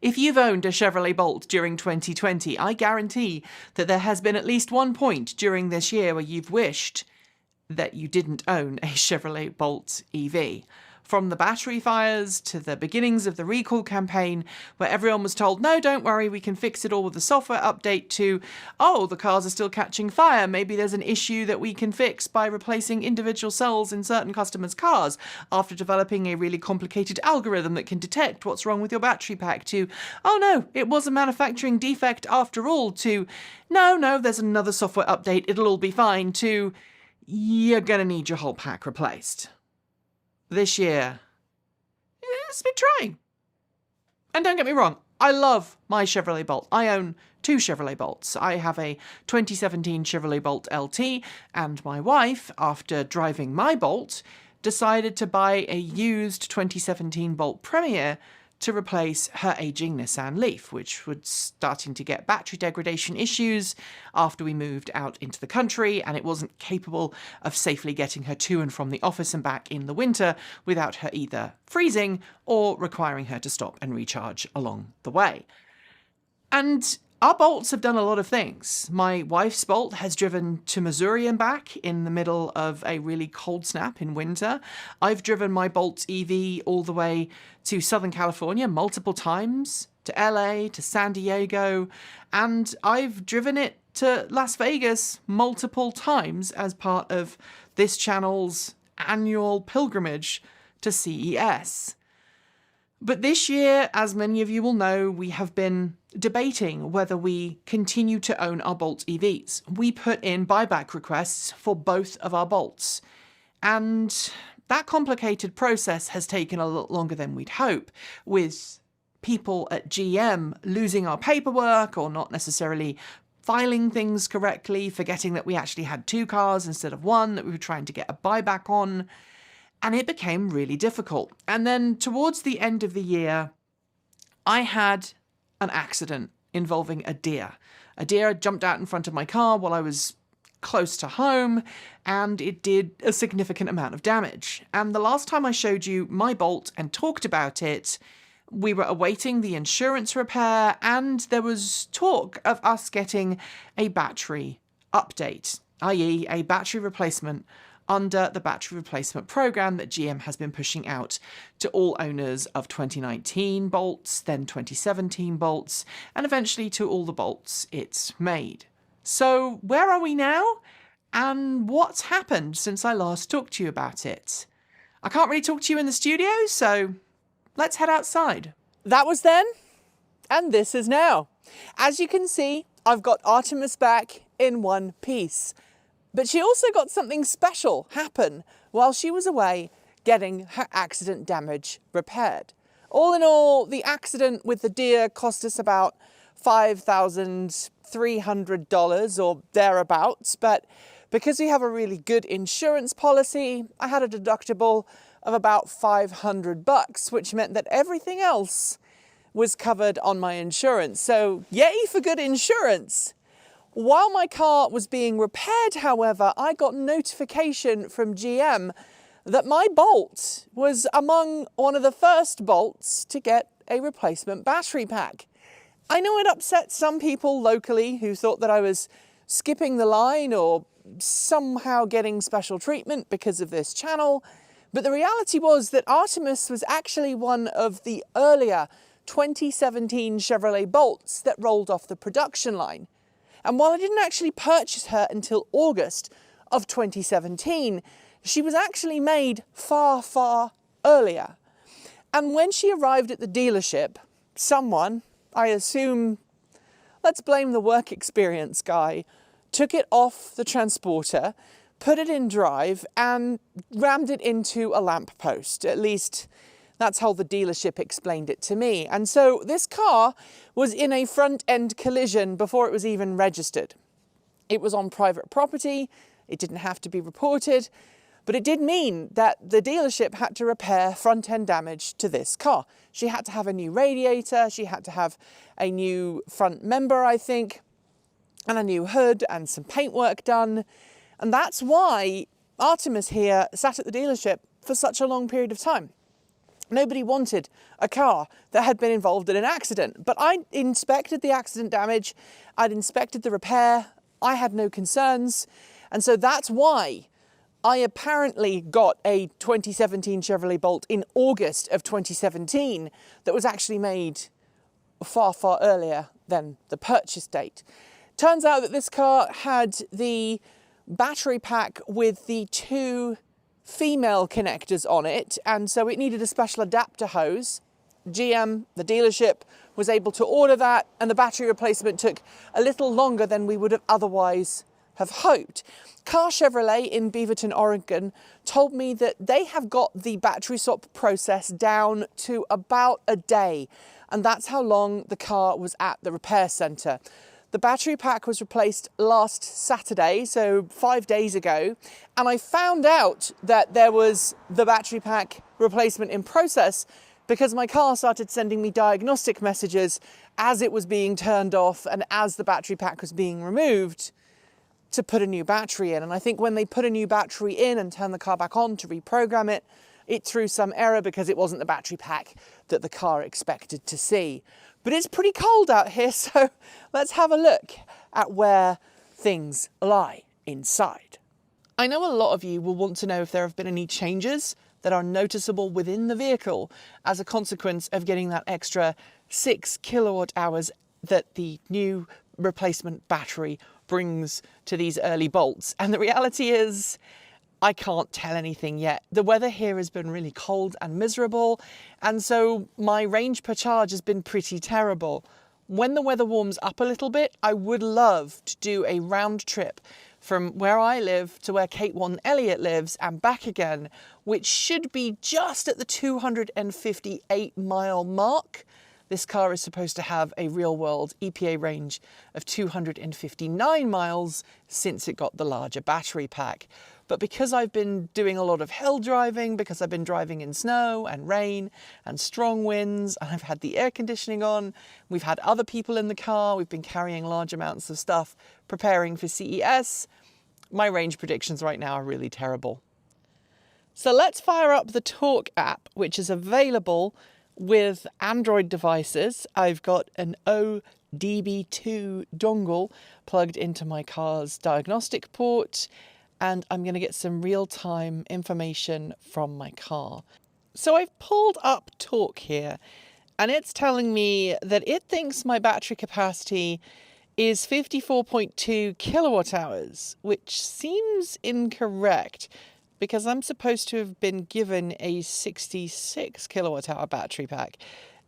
If you've owned a Chevrolet Bolt during 2020, I guarantee that there has been at least one point during this year where you've wished that you didn't own a Chevrolet Bolt EV. From the battery fires to the beginnings of the recall campaign, where everyone was told, no, don't worry, we can fix it all with a software update, to, oh, the cars are still catching fire, maybe there's an issue that we can fix by replacing individual cells in certain customers' cars, after developing a really complicated algorithm that can detect what's wrong with your battery pack, to, oh no, it was a manufacturing defect after all, to, no, there's another software update, it'll all be fine, to, you're gonna need your whole pack replaced. This year, it's been trying. And don't get me wrong, I love my Chevrolet Bolt. I own 2 Chevrolet Bolts. I have a 2017 Chevrolet Bolt LT, and my wife, after driving my Bolt, decided to buy a used 2017 Bolt Premier to replace her aging Nissan Leaf, which was starting to get battery degradation issues after we moved out into the country, and it wasn't capable of safely getting her to and from the office and back in the winter without her either freezing or requiring her to stop and recharge along the way. And our Bolts have done a lot of things. My wife's Bolt has driven to Missouri and back in the middle of a really cold snap in winter. I've driven my Bolt EV all the way to Southern California multiple times, to LA, to San Diego, and I've driven it to Las Vegas multiple times as part of this channel's annual pilgrimage to CES. But this year, as many of you will know, we have been debating whether we continue to own our Bolt EVs. We put in buyback requests for both of our Bolts, and that complicated process has taken a lot longer than we'd hope, with people at GM losing our paperwork or not necessarily filing things correctly, forgetting that we actually had 2 cars instead of 1 that we were trying to get a buyback on. And it became really difficult. And then towards the end of the year, I had an accident involving a deer. A deer jumped out in front of my car while I was close to home, and it did a significant amount of damage. And the last time I showed you my Bolt and talked about it, we were awaiting the insurance repair, and there was talk of us getting a battery update, i.e. a battery replacement under the battery replacement program that GM has been pushing out to all owners of 2019 Bolts, then 2017 Bolts, and eventually to all the Bolts it's made. So where are we now? And what's happened since I last talked to you about it? I can't really talk to you in the studio, so let's head outside. That was then, and this is now. As you can see, I've got Artemis back in one piece. But she also got something special happen while she was away getting her accident damage repaired. All in all, the accident with the deer cost us about $5,300 or thereabouts, but because we have a really good insurance policy, I had a deductible of about $500, which meant that everything else was covered on my insurance. So yay for good insurance! While my car was being repaired, however, I got notification from GM that my Bolt was among one of the first Bolts to get a replacement battery pack. I know it upset some people locally who thought that I was skipping the line or somehow getting special treatment because of this channel, but the reality was that Artemis was actually one of the earlier 2017 Chevrolet Bolts that rolled off the production line. And while I didn't actually purchase her until August of 2017, she was actually made far, far earlier. And when she arrived at the dealership, someone, I assume, let's blame the work experience guy, took it off the transporter, put it in drive, and rammed it into a lamppost. At least that's how the dealership explained it to me. And so this car was in a front-end collision before it was even registered. It was on private property, it didn't have to be reported, but it did mean that the dealership had to repair front-end damage to this car. She had to have a new radiator, she had to have a new front member, I think, and a new hood and some paintwork done. And that's why Artemis here sat at the dealership for such a long period of time. Nobody wanted a car that had been involved in an accident. But I inspected the accident damage, I'd inspected the repair, I had no concerns. And so that's why I apparently got a 2017 Chevrolet Bolt in August of 2017 that was actually made far, far earlier than the purchase date. Turns out that this car had the battery pack with the 2 female connectors on it, and so it needed a special adapter hose. GM, the dealership, was able to order that, and the battery replacement took a little longer than we would have otherwise have hoped. Car Chevrolet in Beaverton, Oregon, told me that they have got the battery swap process down to about a day, and that's how long the car was at the repair centre. The battery pack was replaced last Saturday, so 5 days ago, and I found out that there was the battery pack replacement in process because my car started sending me diagnostic messages as it was being turned off and as the battery pack was being removed to put a new battery in. And I think when they put a new battery in and turned the car back on to reprogram it, it threw some error because it wasn't the battery pack that the car expected to see. But it's pretty cold out here, so let's have a look at where things lie inside. I know a lot of you will want to know if there have been any changes that are noticeable within the vehicle as a consequence of getting that extra 6 kilowatt hours that the new replacement battery brings to these early Bolts. And the reality is, I can't tell anything yet. The weather here has been really cold and miserable, and so my range per charge has been pretty terrible. When the weather warms up a little bit, I would love to do a round trip from where I live to where Kate One Elliott lives and back again, which should be just at the 258 mile mark. This car is supposed to have a real-world EPA range of 259 miles since it got the larger battery pack. But because I've been doing a lot of hill driving, because I've been driving in snow and rain and strong winds, and I've had the air conditioning on, we've had other people in the car, we've been carrying large amounts of stuff, preparing for CES, my range predictions right now are really terrible. So let's fire up the Torque app, which is available with Android devices. I've got an ODB2 dongle plugged into my car's diagnostic port, and I'm going to get some real-time information from my car. So I've pulled up Torque here, and it's telling me that it thinks my battery capacity is 54.2 kilowatt hours, which seems incorrect because I'm supposed to have been given a 66 kilowatt hour battery pack.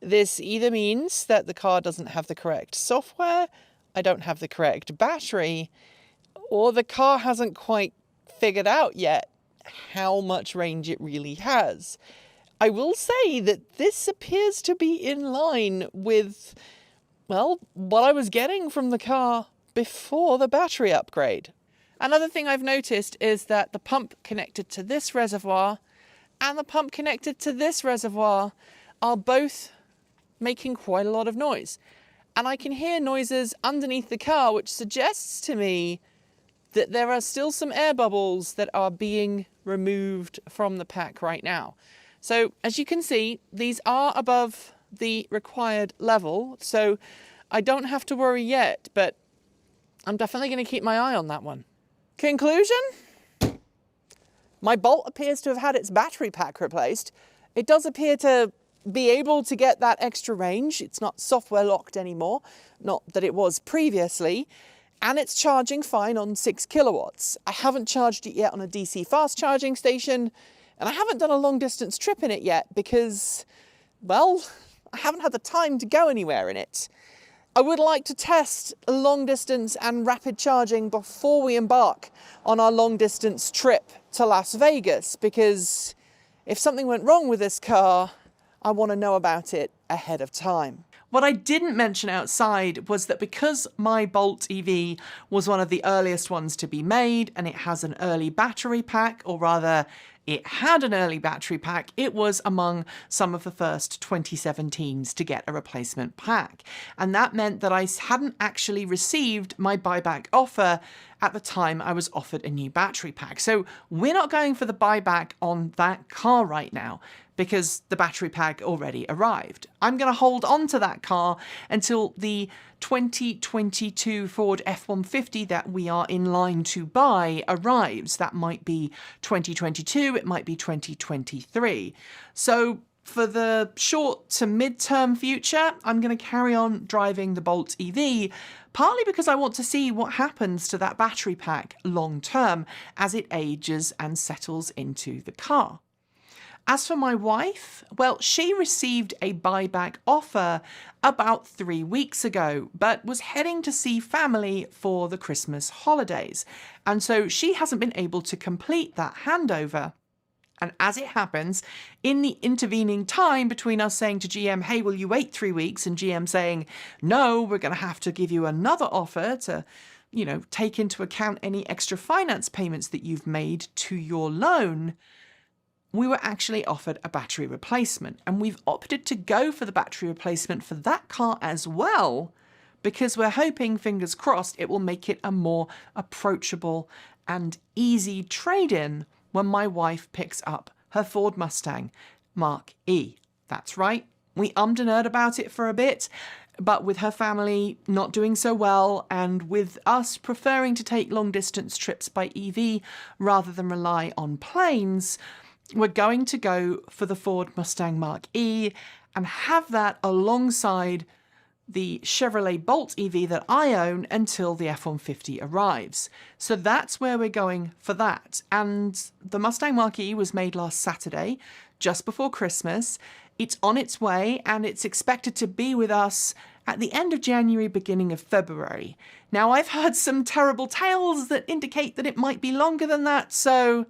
This either means that the car doesn't have the correct software, I don't have the correct battery, or the car hasn't quite figured out yet how much range it really has. I will say that this appears to be in line with, well, what I was getting from the car before the battery upgrade. Another thing I've noticed is that the pump connected to this reservoir and the pump connected to this reservoir are both making quite a lot of noise. And I can hear noises underneath the car, which suggests to me that there are still some air bubbles that are being removed from the pack right now. So as you can see, these are above the required level, so I don't have to worry yet, but I'm definitely going to keep my eye on that one. Conclusion? My Bolt appears to have had its battery pack replaced. It does appear to be able to get that extra range. It's not software locked anymore, not that it was previously, and it's charging fine on 6 kilowatts. I haven't charged it yet on a DC fast charging station, and I haven't done a long distance trip in it yet because, well, I haven't had the time to go anywhere in it. I would like to test long distance and rapid charging before we embark on our long distance trip to Las Vegas, because if something went wrong with this car, I want to know about it ahead of time. What I didn't mention outside was that because my Bolt EV was one of the earliest ones to be made and it has an early battery pack, or rather it had an early battery pack, it was among some of the first 2017s to get a replacement pack. And that meant that I hadn't actually received my buyback offer at the time I was offered a new battery pack. So we're not going for the buyback on that car right now. because the battery pack already arrived. I'm going to hold on to that car until the 2022 Ford F-150 that we are in line to buy arrives. That might be 2022, it might be 2023. So for the short to mid-term future, I'm going to carry on driving the Bolt EV, partly because I want to see what happens to that battery pack long-term as it ages and settles into the car. As for my wife, well, she received a buyback offer about 3 weeks ago, but was heading to see family for the Christmas holidays. And so she hasn't been able to complete that handover. And as it happens, in the intervening time between us saying to GM, hey, will you wait 3 weeks? And GM saying, no, we're going to have to give you another offer to, take into account any extra finance payments that you've made to your loan. We were actually offered a battery replacement, and we've opted to go for the battery replacement for that car as well, because we're hoping, fingers crossed, it will make it a more approachable and easy trade-in when my wife picks up her Ford Mustang Mach-E. That's right, we ummed and erred about it for a bit, but with her family not doing so well and with us preferring to take long-distance trips by EV rather than rely on planes, we're going to go for the Ford Mustang Mach-E and have that alongside the Chevrolet Bolt EV that I own until the F-150 arrives. So that's where we're going for that. And the Mustang Mach-E was made last Saturday, just before Christmas. It's on its way and it's expected to be with us at the end of January, beginning of February. Now, I've heard some terrible tales that indicate that it might be longer than that, so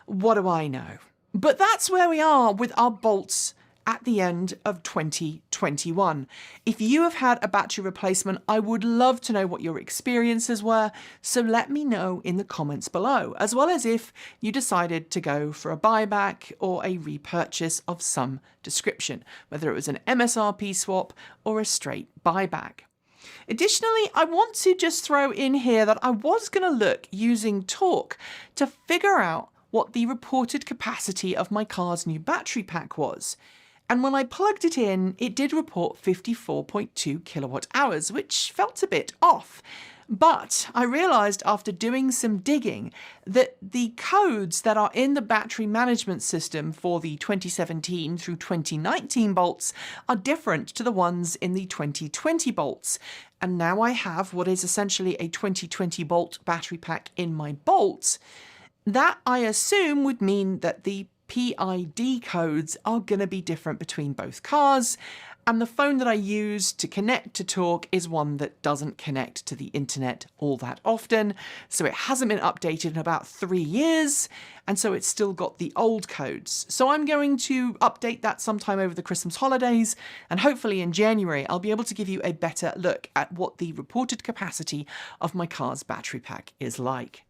what do I know? But that's where we are with our Bolts at the end of 2021. If you have had a battery replacement, I would love to know what your experiences were, so let me know in the comments below, as well as if you decided to go for a buyback or a repurchase of some description, whether it was an MSRP swap or a straight buyback. Additionally, I want to just throw in here that I was going to look using Torque to figure out what the reported capacity of my car's new battery pack was. And when I plugged it in, it did report 54.2 kilowatt hours, which felt a bit off. But I realized after doing some digging that the codes that are in the battery management system for the 2017 through 2019 Bolts are different to the ones in the 2020 Bolts. And now I have what is essentially a 2020 Bolt battery pack in my Bolt. That, I assume, would mean that the PID codes are going to be different between both cars, and the phone that I use to connect to Torque is one that doesn't connect to the internet all that often, so it hasn't been updated in about 3 years, and so it's still got the old codes. So I'm going to update that sometime over the Christmas holidays, and hopefully in January I'll be able to give you a better look at what the reported capacity of my car's battery pack is like.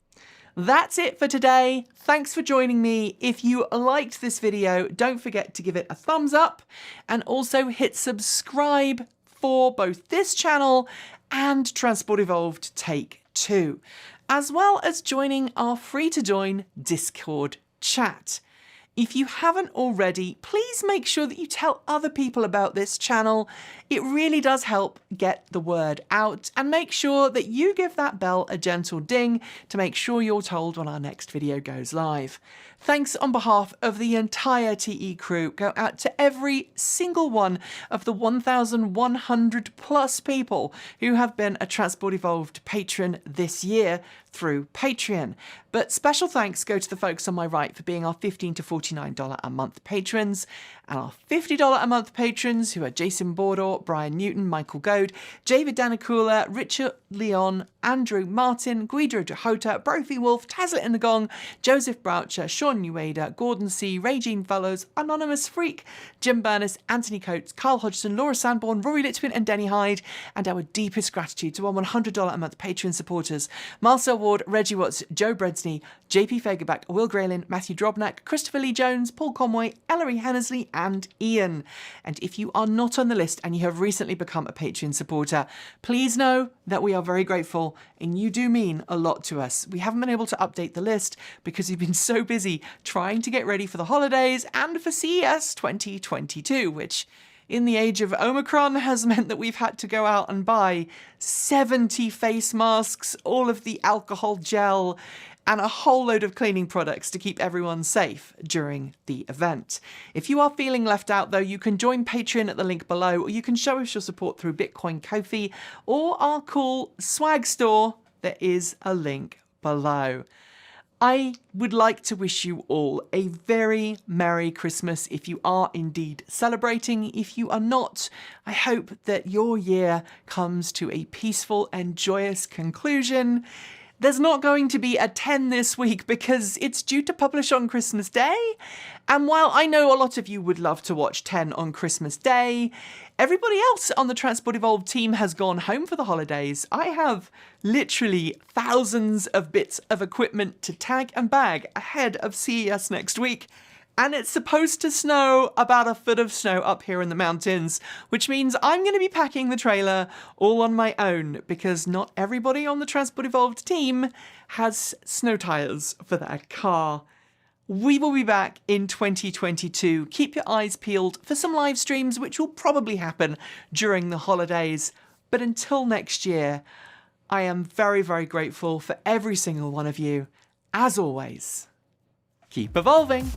That's it for today. Thanks for joining me. If you liked this video, don't forget to give it a thumbs up and also hit subscribe for both this channel and Transport Evolved Take 2, as well as joining our free-to-join Discord chat. If you haven't already, please make sure that you tell other people about this channel. It really does help get the word out, and make sure that you give that bell a gentle ding to make sure you're told when our next video goes live. Thanks on behalf of the entire TE crew go out to every single one of the 1,100 plus people who have been a Transport Evolved patron this year through Patreon. But special thanks go to the folks on my right for being our $15 to $49 a month patrons, and our $50 a month patrons who are Jason Bordor, Brian Newton, Michael Goad, David Danakula, Richard Leon, Andrew Martin, Guido Jahota, Brophy Wolf, Tazlet in the Gong, Joseph Broucher, Sean Ueda, Gordon C, Regine Fellows, Anonymous Freak, Jim Burness, Anthony Coates, Carl Hodgson, Laura Sanborn, Rory Litwin and Denny Hyde, and our deepest gratitude to our $100 a month Patreon supporters, Marcel Ward, Reggie Watts, Joe Bredsney, JP Fagerback, Will Graylin, Matthew Drobnak, Christopher Lee Jones, Paul Conway, Ellery Hennersley, and Ian. And if you are not on the list and you have recently become a Patreon supporter, please know that we are very grateful and you do mean a lot to us. We haven't been able to update the list because we've been so busy trying to get ready for the holidays and for CES 2022, which in the age of Omicron has meant that we've had to go out and buy 70 face masks, all of the alcohol gel, and a whole load of cleaning products to keep everyone safe during the event. If you are feeling left out though, you can join Patreon at the link below, or you can show us your support through Bitcoin Ko-fi or our cool swag store. There is a link below. I would like to wish you all a very Merry Christmas if you are indeed celebrating. If you are not, I hope that your year comes to a peaceful and joyous conclusion. There's not going to be a 10 this week because it's due to publish on Christmas Day. And while I know a lot of you would love to watch 10 on Christmas Day, everybody else on the Transport Evolved team has gone home for the holidays. I have literally thousands of bits of equipment to tag and bag ahead of CES next week. And it's supposed to snow about a foot of snow up here in the mountains, which means I'm going to be packing the trailer all on my own because not everybody on the Transport Evolved team has snow tyres for their car. We will be back in 2022. Keep your eyes peeled for some live streams, which will probably happen during the holidays. But until next year, I am very, very grateful for every single one of you. As always, keep evolving.